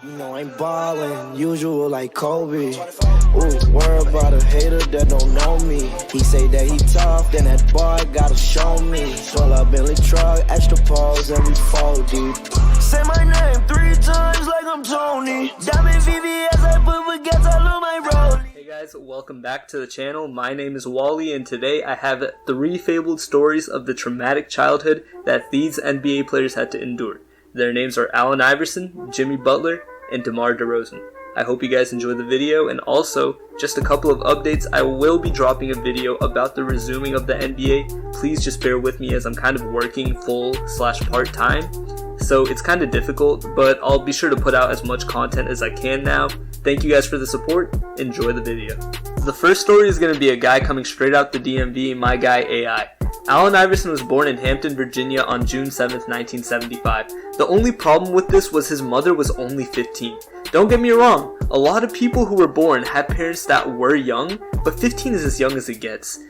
You know I'm ballin', usual like Kobe. Ooh, worry about a hater that don't know me. He say that he tough, then that boy gotta show me. Pull up Billy truck, extra pose, and we fold deep. Say my name 3 times like I'm Tony. Diamond VVS, I put baguettes all on my roll. Hey guys, welcome back to the channel. My name is Wally, and today I have 3 fabled stories of the traumatic childhood that these NBA players had to endure. Their names are Allen Iverson, Jimmy Butler, and DeMar DeRozan. I hope you guys enjoy the video, and also, just a couple of updates. I will be dropping a video about the resuming of the NBA. Please just bear with me as I'm kind of working full/part-time. So it's kind of difficult, but I'll be sure to put out as much content as I can now. Thank you guys for the support. Enjoy the video. The first story is going to be a guy coming straight out the DMV, my guy AI. Allen Iverson was born in Hampton, Virginia on June 7th, 1975. The only problem with this was his mother was only 15. Don't get me wrong, a lot of people who were born had parents that were young, but 15 is as young as it gets.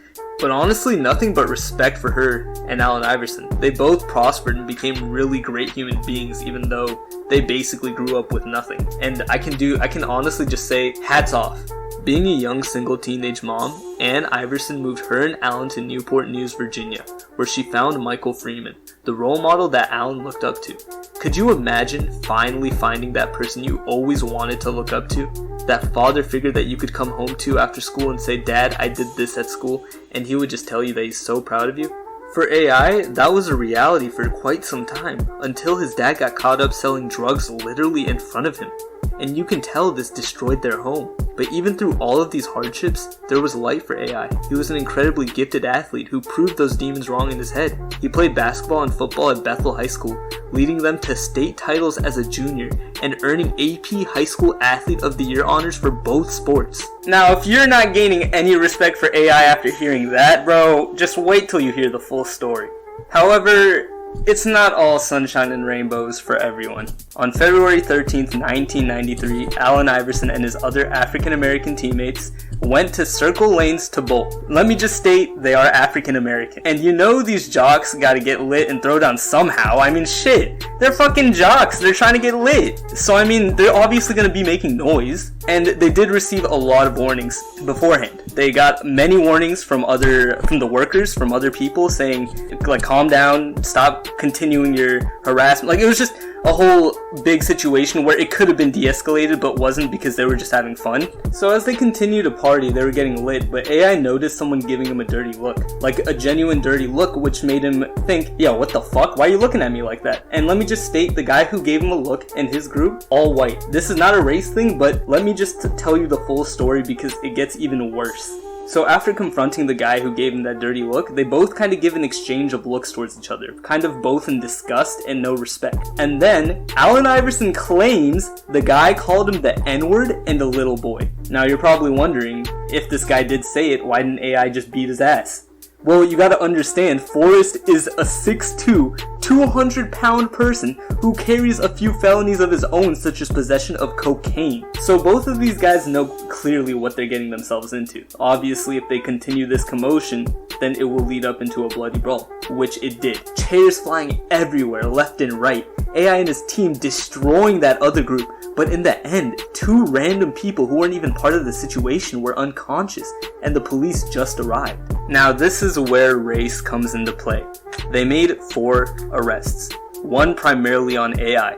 But honestly, nothing but respect for her and Allen Iverson. They both prospered and became really great human beings, even though they basically grew up with nothing. And I can honestly just say, hats off. Being a young single teenage mom, Ann Iverson moved her and Allen to Newport News, Virginia, where she found Michael Freeman, the role model that Allen looked up to. Could you imagine finally finding that person you always wanted to look up to? That father figure that you could come home to after school and say, "Dad, I did this at school," and he would just tell you that he's so proud of you? For AI, that was a reality for quite some time, until his dad got caught up selling drugs literally in front of him. And you can tell this destroyed their home. But even through all of these hardships, there was light for AI. He was an incredibly gifted athlete who proved those demons wrong in his head. He played basketball and football at Bethel High School, leading them to state titles as a junior and earning AP High School Athlete of the Year honors for both sports. Now, if you're not gaining any respect for AI after hearing that, bro, just wait till you hear the full story. However, it's not all sunshine and rainbows for everyone. On February 13th, 1993, Allen Iverson and his other African-American teammates went to Circle Lanes to bowl. Let me just state, they are African-American. And you know these jocks gotta get lit and throw down somehow. I mean, shit. They're fucking jocks. They're trying to get lit. So, I mean, they're obviously gonna be making noise. And they did receive a lot of warnings beforehand. They got many warnings from the workers, from other people saying, like, calm down, stop continuing your harassment. Like, it was just a whole big situation where it could have been de-escalated but wasn't because they were just having fun. So as they continued to party, they were getting lit, but AI noticed someone giving him a dirty look. Like a genuine dirty look, which made him think, yo, what the fuck? Why are you looking at me like that? And let me just state, the guy who gave him a look and his group, all white. This is not a race thing, but let me just tell you the full story because it gets even worse. So after confronting the guy who gave him that dirty look, they both kind of give an exchange of looks towards each other, kind of both in disgust and no respect. And then, Allen Iverson claims the guy called him the N-word and a little boy. Now you're probably wondering, if this guy did say it, why didn't AI just beat his ass? Well, you gotta understand, Forrest is a 6'2", 200-pound person who carries a few felonies of his own, such as possession of cocaine. So both of these guys know clearly what they're getting themselves into. Obviously, if they continue this commotion, then it will lead up into a bloody brawl, which it did. Chairs flying everywhere, left and right. AI and his team destroying that other group. But in the end, 2 random people who weren't even part of the situation were unconscious, and the police just arrived. Now this is where race comes into play. They made 4 arrests, 1 primarily on AI.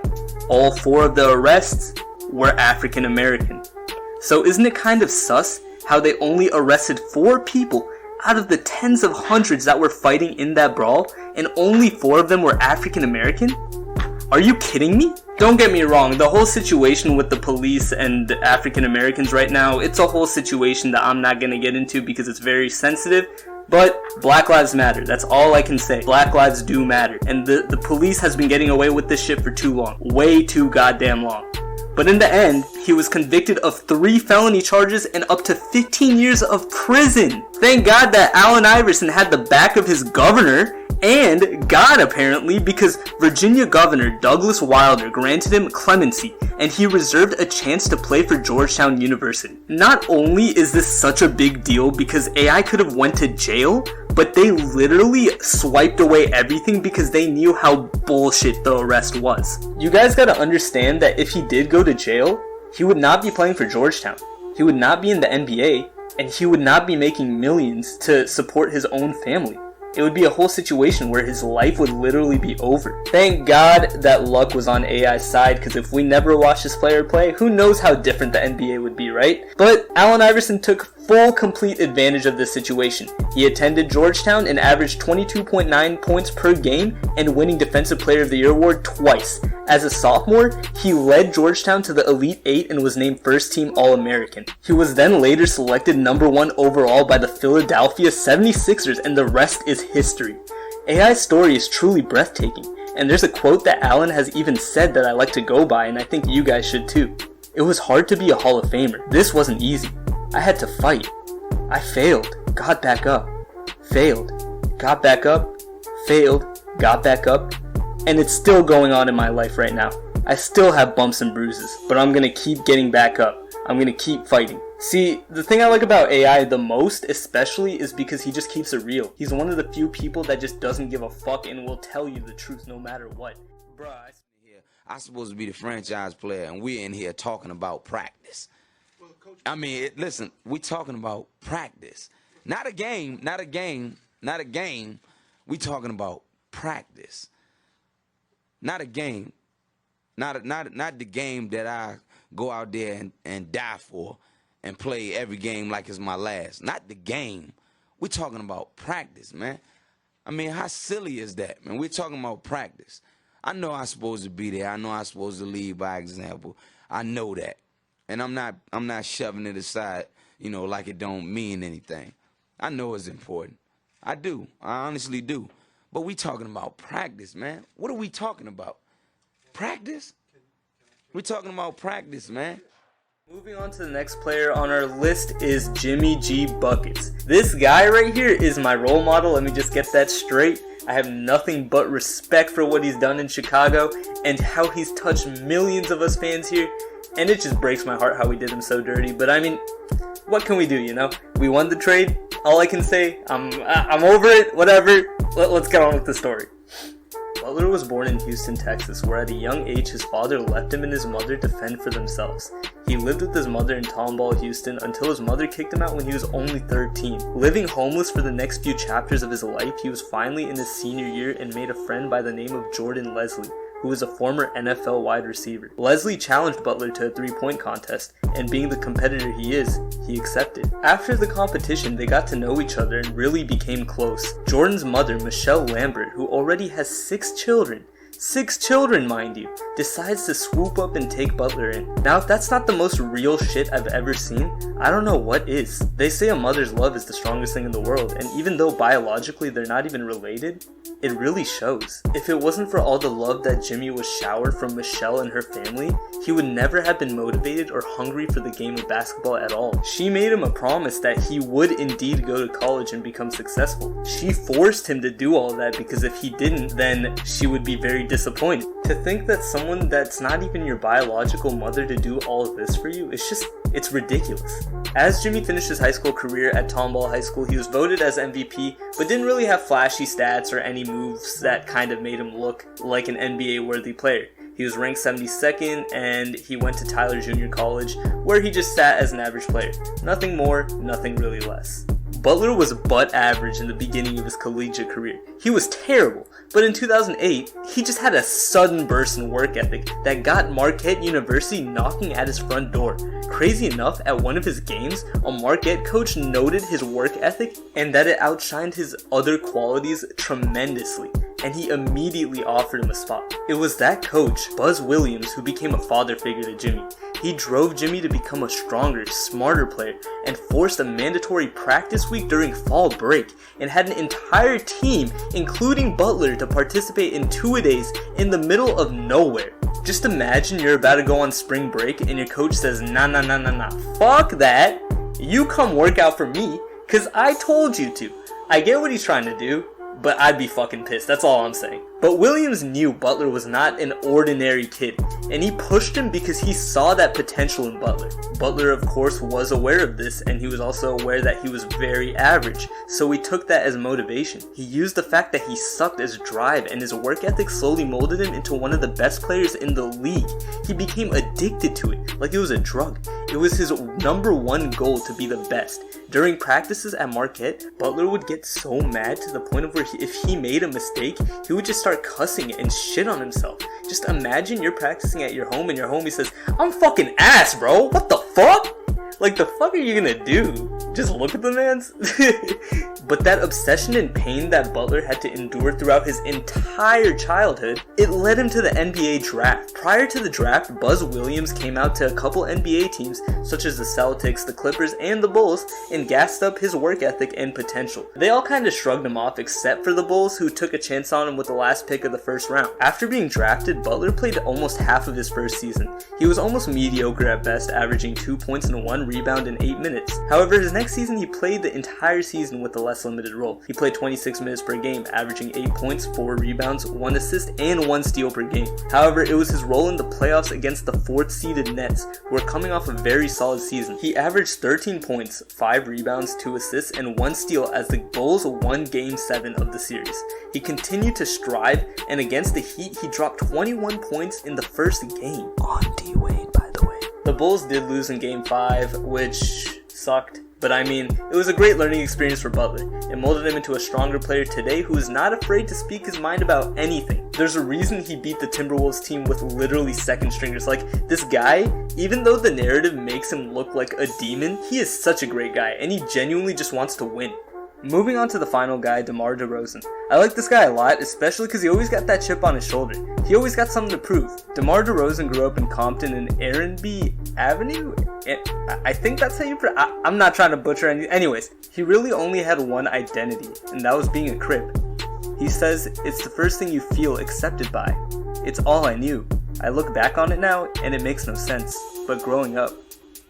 All 4 of the arrests were African American. So isn't it kind of sus how they only arrested 4 people out of the tens of hundreds that were fighting in that brawl, and only 4 of them were African American? Are you kidding me? Don't get me wrong, the whole situation with the police and African Americans right now, it's a whole situation that I'm not gonna get into because it's very sensitive, but Black Lives Matter, that's all I can say. Black lives do matter, and the police has been getting away with this shit for too long. Way too goddamn long. But in the end, he was convicted of 3 felony charges and up to 15 years of prison. Thank God that Allen Iverson had the back of his governor, and God apparently, because Virginia Governor Douglas Wilder granted him clemency and he reserved a chance to play for Georgetown University. Not only is this such a big deal because AI could have went to jail, but they literally swiped away everything because they knew how bullshit the arrest was. You guys gotta understand that if he did go to jail, he would not be playing for Georgetown. He would not be in the NBA, and he would not be making millions to support his own family. It would be a whole situation where his life would literally be over. Thank God that luck was on AI's side, because if we never watched this player play, who knows how different the NBA would be, right? But Allen Iverson took full complete advantage of this situation. He attended Georgetown and averaged 22.9 points per game and winning Defensive Player of the Year award twice. As a sophomore, he led Georgetown to the Elite Eight and was named first team All-American. He was then later selected number 1 overall by the Philadelphia 76ers, and the rest is history. AI's story is truly breathtaking, and there's a quote that Allen has even said that I like to go by, and I think you guys should too. It was hard to be a Hall of Famer. This wasn't easy. I had to fight. I failed, got back up, failed, got back up, failed, got back up, and it's still going on in my life right now. I still have bumps and bruises, but I'm gonna keep getting back up. I'm gonna keep fighting. See, the thing I like about AI the most, especially, is because he just keeps it real. He's one of the few people that just doesn't give a fuck and will tell you the truth no matter what. Bruh, I'm supposed to be the franchise player, and we're in here talking about practice. I mean, listen, we're talking about practice. Not a game, not a game, not a game. We're talking about practice. Not a game. Not the game that I go out there and die for and play every game like it's my last. Not the game. We're talking about practice, man. I mean, how silly is that, man? We're talking about practice. I know I'm supposed to be there. I know I'm supposed to lead by example. I know that. And I'm not shoving it aside, you know, like it don't mean anything. I know it's important. I do. I honestly do. But we talking about practice, man. What are we talking about? Practice? We're talking about practice, man. Moving on to the next player on our list is Jimmy G Buckets. This guy right here is my role model. Let me just get that straight. I have nothing but respect for what he's done in Chicago and how he's touched millions of us fans here. And it just breaks my heart how we did him so dirty. But I mean, what can we do, you know? We won the trade. All I can say, I'm over it, whatever. Let's get on with the story. Butler was born in Houston, Texas, where at a young age his father left him and his mother to fend for themselves. He lived with his mother in Tomball, Houston, until his mother kicked him out when he was only 13. Living homeless for the next few chapters of his life, he was finally in his senior year and made a friend by the name of Jordan Leslie, who was a former NFL wide receiver. Leslie challenged Butler to a three-point contest, and being the competitor he is, he accepted. After the competition, they got to know each other and really became close. Jordan's mother, Michelle Lambert, who already has 6 children, mind you, decides to swoop up and take Butler in. Now, if that's not the most real shit I've ever seen, I don't know what is. They say a mother's love is the strongest thing in the world, and even though biologically they're not even related, it really shows. If it wasn't for all the love that Jimmy was showered from Michelle and her family, he would never have been motivated or hungry for the game of basketball at all. She made him a promise that he would indeed go to college and become successful. She forced him to do all that because if he didn't, then she would be very disappointed. To think that someone that's not even your biological mother to do all of this for you, it's ridiculous. As Jimmy finished his high school career at Tomball High School, he was voted as MVP, but didn't really have flashy stats or any moves that kind of made him look like an NBA-worthy player. He was ranked 72nd, and he went to Tyler Junior College, where he just sat as an average player. Nothing more, nothing really less. Butler was butt average in the beginning of his collegiate career. He was terrible, but in 2008, he just had a sudden burst in work ethic that got Marquette University knocking at his front door. Crazy enough, at one of his games, a Marquette coach noted his work ethic and that it outshined his other qualities tremendously, and he immediately offered him a spot. It was that coach, Buzz Williams, who became a father figure to Jimmy. He drove Jimmy to become a stronger, smarter player and forced a mandatory practice week during fall break and had an entire team, including Butler, to participate in two-a-days in the middle of nowhere. Just imagine you're about to go on spring break and your coach says, nah, fuck that. You come work out for me, cause I told you to. I get what he's trying to do, but I'd be fucking pissed. That's all I'm saying. But Williams knew Butler was not an ordinary kid, and he pushed him because he saw that potential in Butler. Butler, of course, was aware of this, and he was also aware that he was very average, so he took that as motivation. He used the fact that he sucked as drive, and his work ethic slowly molded him into one of the best players in the league. He became addicted to it, like it was a drug. It was his number one goal to be the best. During practices at Marquette, Butler would get so mad to the point of where if he made a mistake, he would just start cussing and shit on himself. Just imagine you're practicing at your home and your homie says, "I'm fucking ass, bro. What the fuck?" Like, the fuck are you gonna do? Just look at the man's? But that obsession and pain that Butler had to endure throughout his entire childhood, it led him to the NBA draft. Prior to the draft, Buzz Williams came out to a couple NBA teams, such as the Celtics, the Clippers, and the Bulls, and gassed up his work ethic and potential. They all kind of shrugged him off, except for the Bulls, who took a chance on him with the last pick of the first round. After being drafted, Butler played almost half of his first season. He was almost mediocre at best, averaging 2 points and 1 rebound in 8 minutes. However, his next season he played the entire season with a less limited role. He played 26 minutes per game, averaging 8 points, 4 rebounds, 1 assist, and 1 steal per game. However, it was his role in the playoffs against the 4th-seeded Nets, who were coming off a very solid season. He averaged 13 points, 5 rebounds, 2 assists, and 1 steal as the Bulls won Game 7 of the series. He continued to strive, and against the Heat, he dropped 21 points in the first game. On D-Wade, by the way. The Bulls did lose in Game 5, which sucked. But I mean, it was a great learning experience for Butler. It molded him into a stronger player today who is not afraid to speak his mind about anything. There's a reason he beat the Timberwolves team with literally second stringers. Like, this guy, even though the narrative makes him look like a demon, he is such a great guy, and he genuinely just wants to win. Moving on to the final guy, DeMar DeRozan. I like this guy a lot, especially because he always got that chip on his shoulder. He always got something to prove. DeMar DeRozan grew up in Compton in Arenby Avenue? I think that's how you I'm not trying to butcher anything. Anyways, he really only had one identity, and that was being a Crip. He says, "It's the first thing you feel accepted by. It's all I knew. I look back on it now, and it makes no sense. But growing up,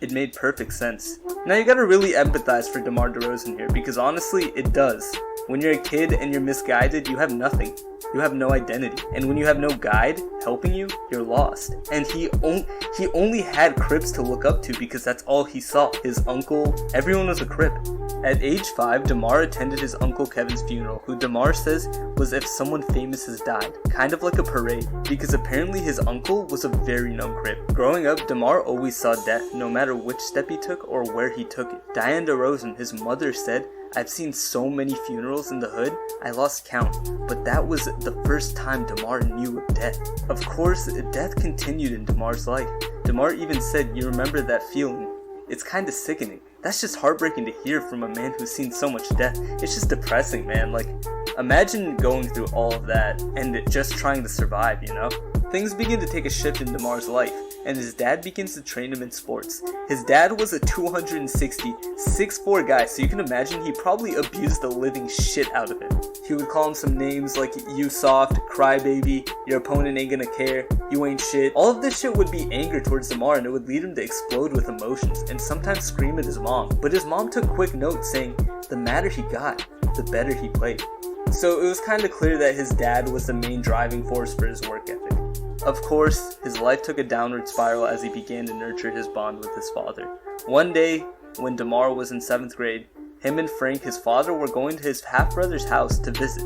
it made perfect sense." Now you gotta really empathize for DeMar DeRozan here, because honestly, it does. When you're a kid and you're misguided, you have nothing. You have no identity. And when you have no guide helping you, you're lost. And he only had Crips to look up to because that's all he saw. His uncle, everyone was a Crip. At age 5, DeMar attended his Uncle Kevin's funeral, who DeMar says was if someone famous has died, kind of like a parade, because apparently his uncle was a very known Crip. Growing up, DeMar always saw death, no matter which step he took or where he took it. Diane DeRozan, his mother, said, "I've seen so many funerals in the hood, I lost count, but that was the first time DeMar knew of death." Of course, death continued in DeMar's life. DeMar even said, "You remember that feeling? It's kinda sickening." That's just heartbreaking to hear from a man who's seen so much death. It's just depressing, man. Like, imagine going through all of that and just trying to survive, you know? Things begin to take a shift in DeMar's life, and his dad begins to train him in sports. His dad was a 260, 6'4" guy, so you can imagine he probably abused the living shit out of him. He would call him some names like "you soft," "crybaby," "your opponent ain't gonna care," "you ain't shit." All of this shit would be anger towards DeMar, and it would lead him to explode with emotions, and sometimes scream at his mom. But his mom took quick note, saying, "The madder he got, the better he played." So it was kind of clear that his dad was the main driving force for his work ethic. Of course, his life took a downward spiral as he began to nurture his bond with his father. One day, when DeMar was in 7th grade, him and Frank, his father, were going to his half-brother's house to visit.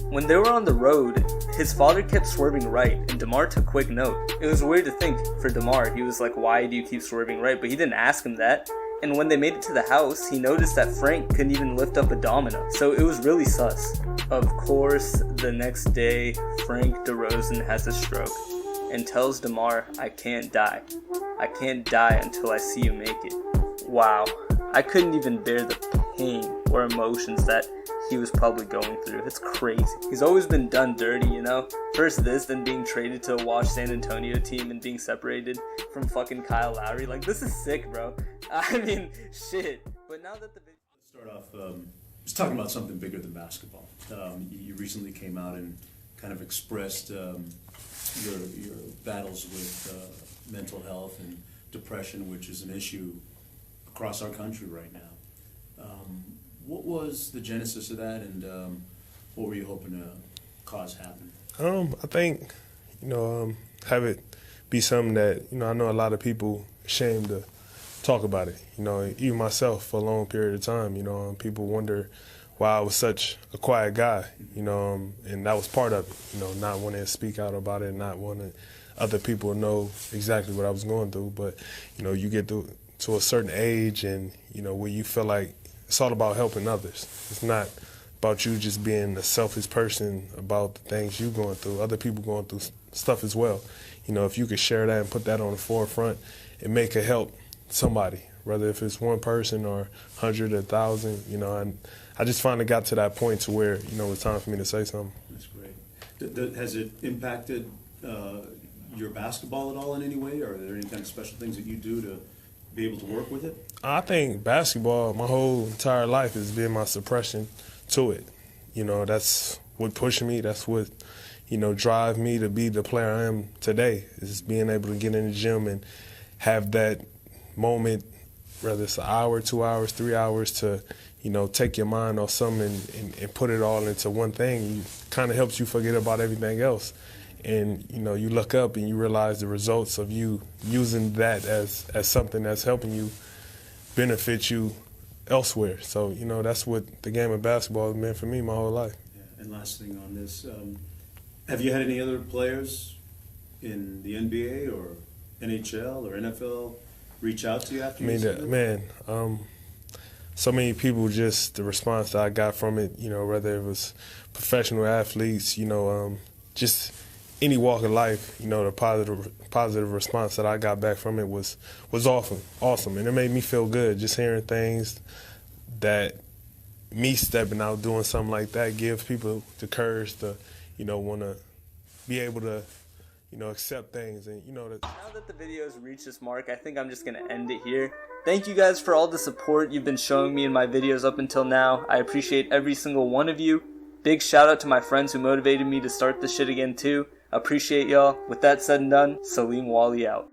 When they were on the road, his father kept swerving right, and DeMar took quick note. It was weird to think for DeMar. He was like, "Why do you keep swerving right?" But he didn't ask him that. And when they made it to the house, he noticed that Frank couldn't even lift up a domino. So it was really sus. Of course, the next day, Frank DeRozan has a stroke and tells DeMar, "I can't die. I can't die until I see you make it." Wow. I couldn't even bear the pain or emotions that he was probably going through. It's crazy. He's always been done dirty, you know? First this, then being traded to a washed San Antonio team and being separated from fucking Kyle Lowry. Like, this is sick, bro. I mean, shit. But now that the... Let's start off just talking about something bigger than basketball. You recently came out and kind of expressed your battles with mental health and depression, which is an issue across our country right now. What was the genesis of that, and what were you hoping to cause happen? I think, have it be something that, I know a lot of people ashamed to talk about it. Even myself for a long period of time, people wonder why I was such a quiet guy, and that was part of it, not wanting to speak out about it, not wanting other people to know exactly what I was going through. But, you get to a certain age and, where you feel like it's all about helping others. It's not about you just being a selfish person about the things you're going through. Other people going through stuff as well. If you could share that and put that on the forefront and make it help somebody, whether if it's one person or 100 or 1,000, and I just finally got to that point to where, it's time for me to say something. That's great. Has it impacted your basketball at all in any way, or are there any kind of special things that you do to be able to work with it? I think basketball, my whole entire life has been my suppression to it. That's what pushed me. That's what, drive me to be the player I am today, is being able to get in the gym and have that moment, whether it's an hour, 2 hours, 3 hours, to, take your mind off something and put it all into one thing. It kind of helps you forget about everything else. And, you look up and you realize the results of you using that as something that's helping you benefit you elsewhere. So, that's what the game of basketball has been for me my whole life. Yeah. And last thing on this, have you had any other players in the NBA or NHL or NFL reach out to you after you said that? So many people, just the response that I got from it, whether it was professional athletes, just any walk of life, the positive response that I got back from it was awesome. And it made me feel good just hearing things that me stepping out doing something like that gives people the courage to, want to be able to, accept things. And, Now that the video has reached this mark, I think I'm just going to end it here. Thank you guys for all the support you've been showing me in my videos up until now. I appreciate every single one of you. Big shout out to my friends who motivated me to start this shit again too. Appreciate y'all. With that said and done, Salim Wali out.